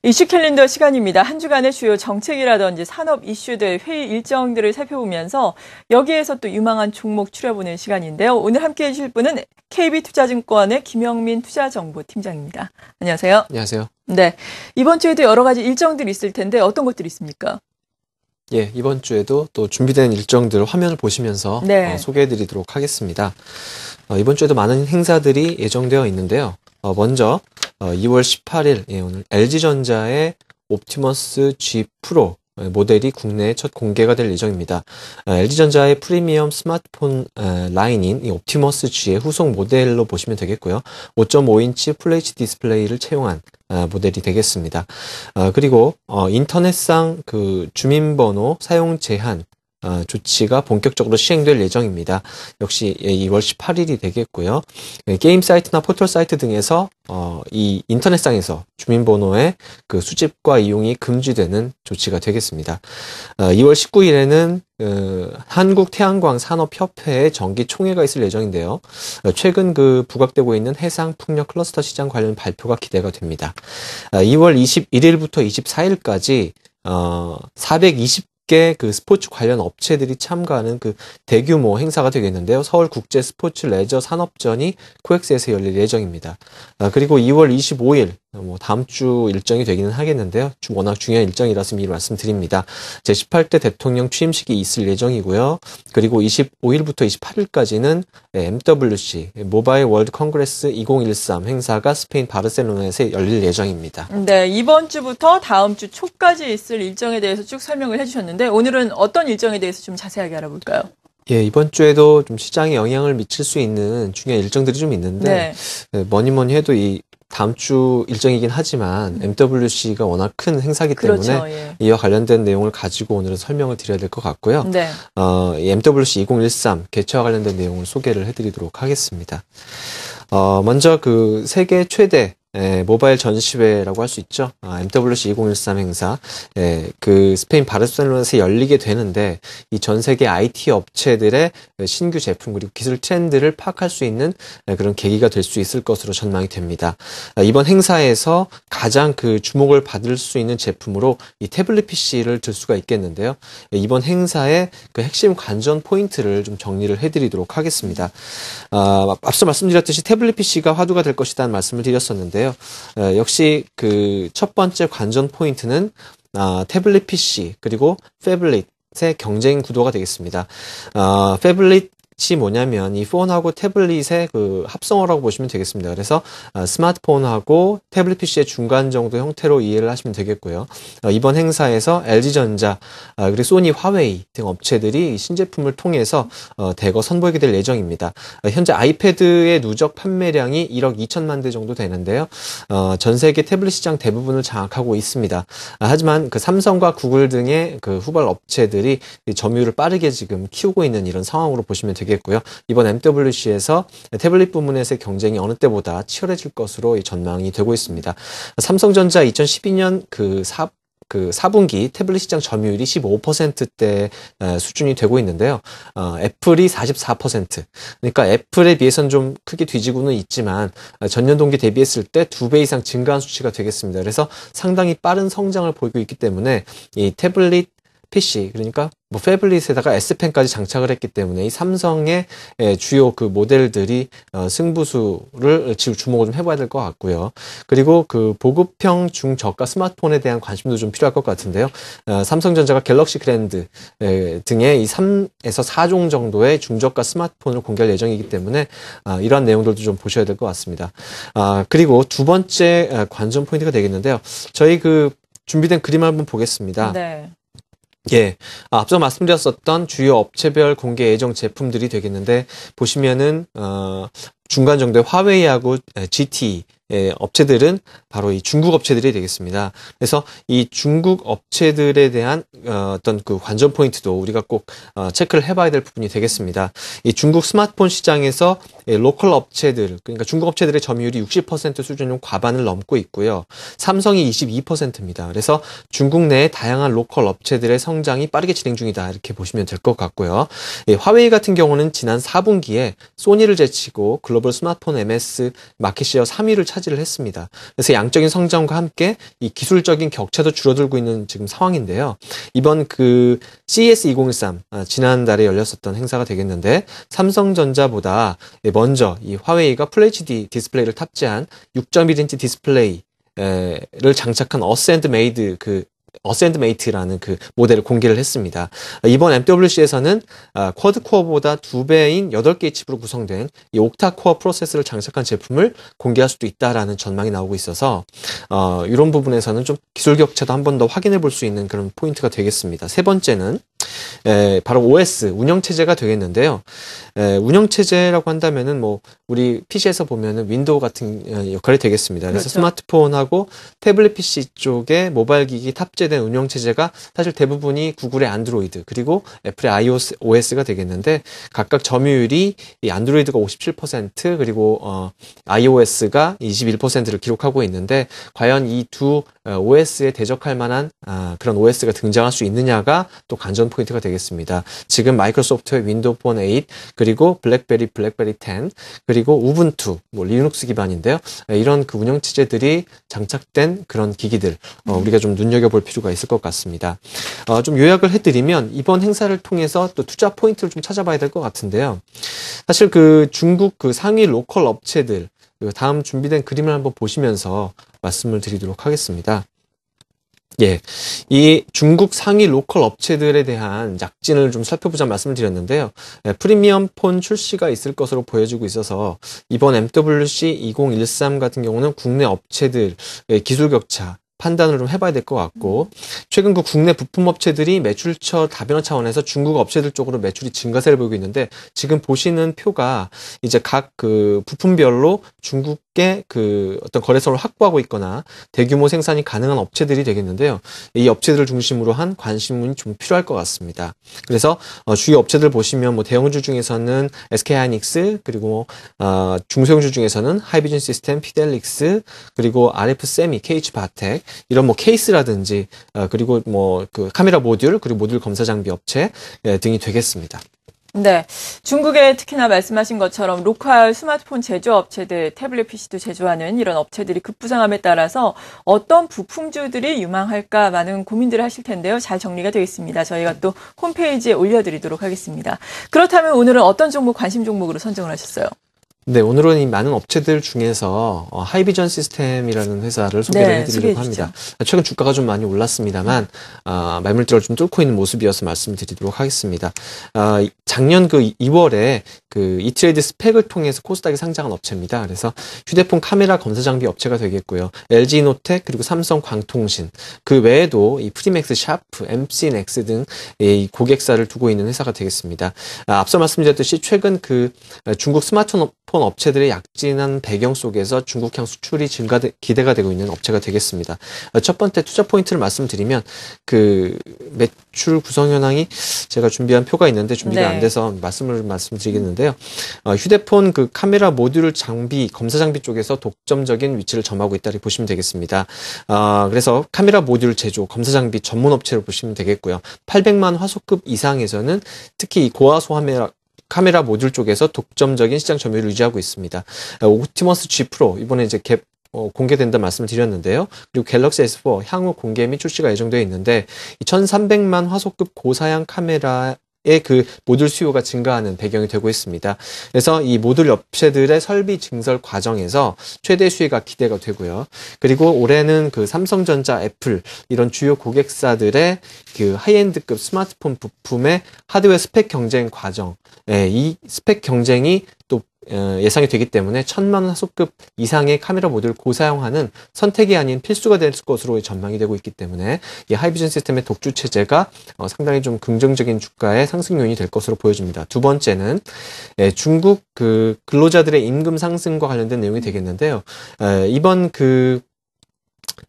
이슈 캘린더 시간입니다. 한 주간의 주요 정책이라든지 산업 이슈들, 회의 일정들을 살펴보면서 여기에서 또 유망한 종목 추려보는 시간인데요. 오늘 함께해 주실 분은 KB투자증권의 김영민 투자정보팀장입니다. 안녕하세요. 안녕하세요. 네, 이번 주에도 여러 가지 일정들이 있을 텐데 어떤 것들이 있습니까? 예, 이번 주에도 또 준비된 일정들 화면을 보시면서 소개해드리도록 하겠습니다. 이번 주에도 많은 행사들이 예정되어 있는데요. 먼저 2월 18일 오늘 LG전자의 옵티머스 G 프로 모델이 국내에 첫 공개가 될 예정입니다. LG전자의 프리미엄 스마트폰 라인인 이 옵티머스 G의 후속 모델로 보시면 되겠고요. 5.5인치 FHD 디스플레이를 채용한 모델이 되겠습니다. 그리고 인터넷상 그 주민번호 사용 제한 조치가 본격적으로 시행될 예정입니다. 역시 2월 18일이 되겠고요. 게임 사이트나 포털 사이트 등에서 이 인터넷상에서 주민번호의 그 수집과 이용이 금지되는 조치가 되겠습니다. 2월 19일에는 한국태양광 산업협회의 정기총회가 있을 예정인데요. 최근 그 부각되고 있는 해상 풍력 클러스터 시장 관련 발표가 기대가 됩니다. 2월 21일부터 24일까지 420개 그 스포츠 관련 업체들이 참가하는 그 대규모 행사가 되겠는데요. 서울 국제 스포츠 레저 산업전이 코엑스에서 열릴 예정입니다. 그리고 2월 25일 다음 주 일정이 되기는 하겠는데요. 워낙 중요한 일정이라서 미리 말씀드립니다. 제18대 대통령 취임식이 있을 예정이고요. 그리고 25일부터 28일까지는 MWC 모바일 월드 컨그레스 2013 행사가 스페인 바르셀로나에서 열릴 예정입니다. 네, 이번 주부터 다음 주 초까지 있을 일정에 대해서 쭉 설명을 해주셨는데 오늘은 어떤 일정에 대해서 좀 자세하게 알아볼까요? 예, 이번 주에도 좀 시장에 영향을 미칠 수 있는 중요한 일정들이 좀 있는데 뭐니 해도 이 다음 주 일정이긴 하지만 MWC가 워낙 큰 행사이기 때문에 이와 관련된 내용을 가지고 오늘은 설명을 드려야 될 것 같고요. 이 MWC 2013 개최와 관련된 내용을 소개를 해드리도록 하겠습니다. 먼저 그 세계 최대 모바일 전시회라고 할 수 있죠. MWC 2013 행사, 그 스페인 바르셀로나에서 열리게 되는데 이 전 세계 IT 업체들의 신규 제품 그리고 기술 트렌드를 파악할 수 있는 그런 계기가 될 수 있을 것으로 전망이 됩니다. 이번 행사에서 가장 그 주목을 받을 수 있는 제품으로 이 태블릿 PC를 들 수가 있겠는데요. 이번 행사의 그 핵심 관전 포인트를 좀 정리를 해드리도록 하겠습니다. 앞서 말씀드렸듯이 태블릿 PC가 화두가 될 것이라는 말씀을 드렸었는데요. 역시 그 첫 번째 관전 포인트는 태블릿 PC 그리고 패블릿의 경쟁 구도가 되겠습니다. 패블릿이 뭐냐면 이 폰하고 태블릿의 그 합성어라고 보시면 되겠습니다. 그래서 스마트폰하고 태블릿 PC의 중간 정도 형태로 이해를 하시면 되겠고요. 이번 행사에서 LG전자 그리고 소니, 화웨이 등 업체들이 신제품을 통해서 대거 선보이게 될 예정입니다. 현재 아이패드의 누적 판매량이 1억 2천만 대 정도 되는데요. 전 세계 태블릿 시장 대부분을 장악하고 있습니다. 하지만 그 삼성과 구글 등의 그 후발 업체들이 점유율을 빠르게 지금 키우고 있는 이런 상황으로 보시면 되겠고요. 이번 MWC에서 태블릿 부문에서의 경쟁이 어느 때보다 치열해질 것으로 전망이 되고 있습니다. 삼성전자 2012년 그 4분기 태블릿 시장 점유율이 15%대 수준이 되고 있는데요. 애플이 44%. 그러니까 애플에 비해서는 좀 크게 뒤지고는 있지만 전년 동기 대비했을 때 2배 이상 증가한 수치가 되겠습니다. 그래서 상당히 빠른 성장을 보이고 있기 때문에 이 태블릿 PC 그러니까 뭐 패블릿에다가 S펜까지 장착을 했기 때문에 이 삼성의 주요 그 모델들이 승부수를 지금 주목을 좀 해봐야 될 것 같고요. 그리고 그 보급형 중저가 스마트폰에 대한 관심도 좀 필요할 것 같은데요. 삼성전자가 갤럭시 그랜드 등의 이 3에서 4종 정도의 중저가 스마트폰을 공개할 예정이기 때문에 이러한 내용들도 좀 보셔야 될 것 같습니다. 그리고 두 번째 관전 포인트가 되겠는데요. 저희 그 준비된 그림 한번 보겠습니다. 예, 앞서 말씀드렸었던 주요 업체별 공개 예정 제품들이 되겠는데 보시면은 중간 정도의 화웨이하고 GT 업체들은 바로 이 중국 업체들이 되겠습니다. 그래서 이 중국 업체들에 대한 어떤 그 관전 포인트도 우리가 꼭 체크를 해봐야 될 부분이 되겠습니다. 이 중국 스마트폰 시장에서 로컬 업체들, 그러니까 중국 업체들의 점유율이 60% 수준으로 과반을 넘고 있고요. 삼성이 22%입니다. 그래서 중국 내의 다양한 로컬 업체들의 성장이 빠르게 진행 중이다 이렇게 보시면 될 것 같고요. 화웨이 같은 경우는 지난 4분기에 소니를 제치고 글로벌 스마트폰 MS 마켓시어 3위를 차지를 했습니다. 그래서 양적인 성장과 함께 이 기술적인 격차도 줄어들고 있는 지금 상황인데요. 이번 그 CES 2013 지난달에 열렸었던 행사가 되겠는데 삼성전자보다 먼저 이 화웨이가 FHD 디스플레이를 탑재한 6.1인치 디스플레이를 장착한 어센드메이트라는 그 모델을 공개를 했습니다. 이번 MWC에서는 쿼드코어보다 2배인 8개의 칩으로 구성된 이 옥타코어 프로세서를 장착한 제품을 공개할 수도 있다라는 전망이 나오고 있어서 이런 부분에서는 좀 기술 격차도 한 번 더 확인해 볼 수 있는 그런 포인트가 되겠습니다. 세 번째는 바로 OS, 운영체제가 되겠는데요. 운영체제라고 한다면은 뭐, 우리 PC에서 보면은 윈도우 같은 역할이 되겠습니다. 그래서 그렇죠. 스마트폰하고 태블릿 PC 쪽에 모바일 기기 탑재된 운영체제가 사실 대부분이 구글의 안드로이드, 그리고 애플의 iOS가 되겠는데, 각각 점유율이 이 안드로이드가 57%, 그리고 iOS가 21%를 기록하고 있는데, 과연 이 두 OS에 대적할 만한 그런 OS가 등장할 수 있느냐가 또 관전 포인트가 되겠습니다. 지금 마이크로소프트의 윈도우 폰 8, 그리고 블랙베리 10, 그리고 우분투, 뭐 리눅스 기반인데요. 이런 그 운영체제들이 장착된 그런 기기들 우리가 좀 눈여겨볼 필요가 있을 것 같습니다. 좀 요약을 해드리면 이번 행사를 통해서 또 투자 포인트를 좀 찾아봐야 될 것 같은데요. 사실 그 중국 그 상위 로컬 업체들 다음 준비된 그림을 한번 보시면서 말씀을 드리도록 하겠습니다. 예, 이 중국 상위 로컬 업체들에 대한 약진을 좀 살펴보자 말씀을 드렸는데요. 프리미엄 폰 출시가 있을 것으로 보여지고 있어서 이번 MWC 2013 같은 경우는 국내 업체들의 기술 격차 판단을 좀 해봐야 될 것 같고, 최근 그 국내 부품업체들이 매출처 다변화 차원에서 중국 업체들 쪽으로 매출이 증가세를 보이고 있는데, 지금 보시는 표가 이제 각 그 부품별로 중국의 그 어떤 거래선을 확보하고 있거나 대규모 생산이 가능한 업체들이 되겠는데요. 이 업체들을 중심으로 한 관심이 좀 필요할 것 같습니다. 그래서 주요 업체들 보시면 뭐 대형주 중에서는 SK하이닉스, 그리고 중소형주 중에서는 하이비전 시스템, 피델릭스, 그리고 RF세미, KH바텍, 이런 뭐 케이스라든지 그리고 뭐 그 카메라 모듈, 그리고 모듈 검사 장비 업체 등이 되겠습니다. 네, 중국에 특히나 말씀하신 것처럼 로컬 스마트폰 제조업체들, 태블릿 PC도 제조하는 이런 업체들이 급부상함에 따라서 어떤 부품주들이 유망할까 많은 고민들을 하실 텐데요. 잘 정리가 되어 있습니다. 저희가 또 홈페이지에 올려드리도록 하겠습니다. 그렇다면 오늘은 어떤 종목, 관심 종목으로 선정을 하셨어요? 네, 오늘은 이 많은 업체들 중에서 하이비전 시스템이라는 회사를 소개를 해드리려고 합니다. 최근 주가가 좀 많이 올랐습니다만 매물대를 좀 뚫고 있는 모습이어서 말씀드리도록 하겠습니다. 작년 그 2월에 그 이트레이드 스펙을 통해서 코스닥에 상장한 업체입니다. 그래서 휴대폰 카메라 검사 장비 업체가 되겠고요. LG노텍, 그리고 삼성 광통신, 그 외에도 이 프리맥스, 샤프, MC넥스 등 이 고객사를 두고 있는 회사가 되겠습니다. 앞서 말씀드렸듯이 최근 그 중국 스마트폰 업체들의 약진한 배경 속에서 중국향 수출이 기대가 되고 있는 업체가 되겠습니다. 첫 번째 투자 포인트를 말씀드리면 그 매출 구성 현황이 제가 준비한 표가 있는데 준비가 안 돼서 말씀드리겠는데요. 휴대폰 그 카메라 모듈 장비, 검사 장비 쪽에서 독점적인 위치를 점하고 있다고 보시면 되겠습니다. 그래서 카메라 모듈 제조, 검사 장비 전문 업체로 보시면 되겠고요. 800만 화소급 이상에서는 특히 이 고화소 카메라 모듈 쪽에서 독점적인 시장 점유율을 유지하고 있습니다. 옵티머스 G 프로 이번에 이제 공개된다 말씀을 드렸는데요. 그리고 갤럭시 S4 향후 공개 및 출시가 예정되어 있는데 1300만 화소급 고사양 카메라의 그 모듈 수요가 증가하는 배경이 되고 있습니다. 그래서 이 모듈 업체들의 설비 증설 과정에서 최대 수혜가 기대가 되고요. 그리고 올해는 그 삼성전자, 애플 이런 주요 고객사들의 그 하이엔드급 스마트폰 부품의 하드웨어 스펙 경쟁 과정, 이 스펙 경쟁이 또 예상이 되기 때문에 1000만 원 화소급 이상의 카메라 모듈을 고사용하는 선택이 아닌 필수가 될 것으로 전망이 되고 있기 때문에 이 하이비전 시스템의 독주 체제가 상당히 좀 긍정적인 주가의 상승 요인이 될 것으로 보여집니다. 두 번째는 중국 그 근로자들의 임금 상승과 관련된 내용이 되겠는데요. 이번 그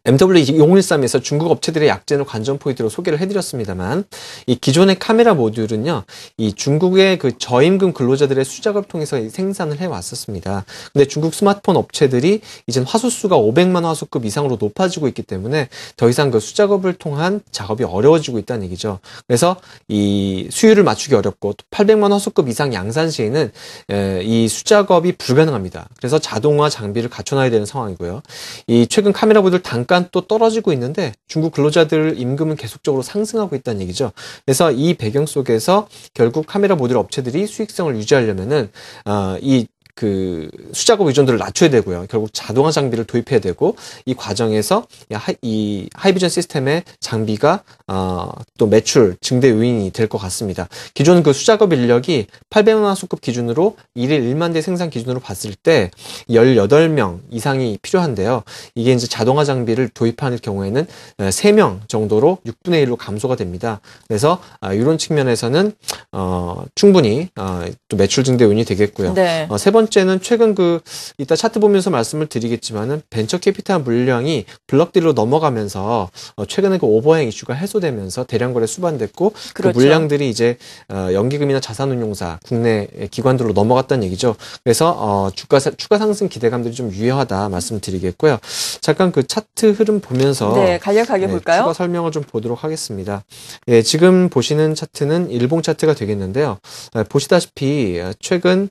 MW2013에서 중국 업체들의 약진을 관전 포인트로 소개를 해드렸습니다만, 이 기존의 카메라 모듈은요, 이 중국의 그 저임금 근로자들의 수작업을 통해서 생산을 해왔었습니다. 근데 중국 스마트폰 업체들이 이젠 화소수가 500만 화소급 이상으로 높아지고 있기 때문에 더 이상 그 수작업을 통한 작업이 어려워지고 있다는 얘기죠. 그래서 이 수율을 맞추기 어렵고 800만 화소급 이상 양산 시에는 이 수작업이 불가능합니다. 그래서 자동화 장비를 갖춰놔야 되는 상황이고요. 이 최근 카메라 모듈 단가 또 떨어지고 있는데 중국 근로자들 임금은 계속적으로 상승하고 있다는 얘기죠. 그래서 이 배경 속에서 결국 카메라 모듈 업체들이 수익성을 유지하려면은 그 수작업 의존도를 낮춰야 되고요. 결국 자동화 장비를 도입해야 되고, 이 과정에서 이 하이비전 시스템의 장비가 또 매출 증대 요인이 될 것 같습니다. 기존 그 수작업 인력이 800만 화소급 기준으로 1일 1만 대 생산 기준으로 봤을 때 18명 이상이 필요한데요. 이게 이제 자동화 장비를 도입하는 경우에는 3명 정도로 6분의 1로 감소가 됩니다. 그래서 이런 측면에서는 충분히 또 매출 증대 요인이 되겠고요. 네. 세 번째는 최근 이따 차트 보면서 말씀을 드리겠지만은 벤처 캐피탈 물량이 블럭딜로 넘어가면서 최근에 그 오버행 이슈가 해소되면서 대량 거래 수반됐고, 그렇죠. 그 물량들이 이제 연기금이나 자산운용사 국내 기관들로 넘어갔다는 얘기죠. 그래서 추가 상승 기대감들이 좀 유효하다 말씀드리겠고요. 잠깐 그 차트 흐름 보면서 간략하게 볼까요? 추가 설명을 좀 보도록 하겠습니다. 예, 지금 보시는 차트는 일봉 차트가 되겠는데요. 보시다시피 최근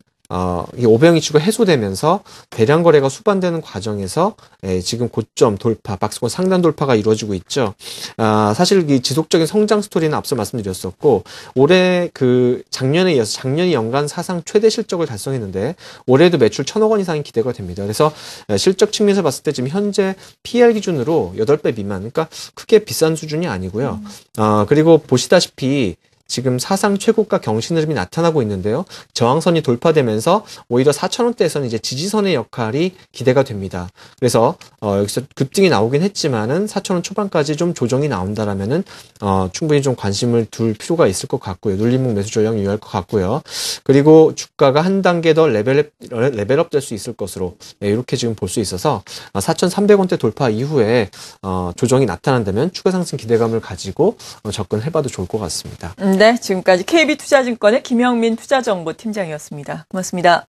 이 오버행 이슈가 해소되면서 대량 거래가 수반되는 과정에서 지금 고점 돌파, 박스권 상단 돌파가 이루어지고 있죠. 사실 이 지속적인 성장 스토리는 앞서 말씀드렸었고, 올해 작년에 이어서 작년이 연간 사상 최대 실적을 달성했는데 올해도 매출 1,000억 원 이상이 기대가 됩니다. 그래서 실적 측면에서 봤을 때 지금 현재 PL 기준으로 8배 미만, 그러니까 크게 비싼 수준이 아니고요. 그리고 보시다시피 지금 사상 최고가 경신 흐름이 나타나고 있는데요. 저항선이 돌파되면서 오히려 4,000원대에서는 이제 지지선의 역할이 기대가 됩니다. 그래서 여기서 급등이 나오긴 했지만은 4,000원 초반까지 좀 조정이 나온다라면은 충분히 좀 관심을 둘 필요가 있을 것 같고요. 눌림목 매수 전략 유효할 것 같고요. 그리고 주가가 한 단계 더 레벨업 될 수 있을 것으로 이렇게 지금 볼 수 있어서 4,300원대 돌파 이후에 조정이 나타난다면 추가 상승 기대감을 가지고 접근해봐도 좋을 것 같습니다. 네, 지금까지 KB투자증권의 김영민 투자정보팀장이었습니다. 고맙습니다.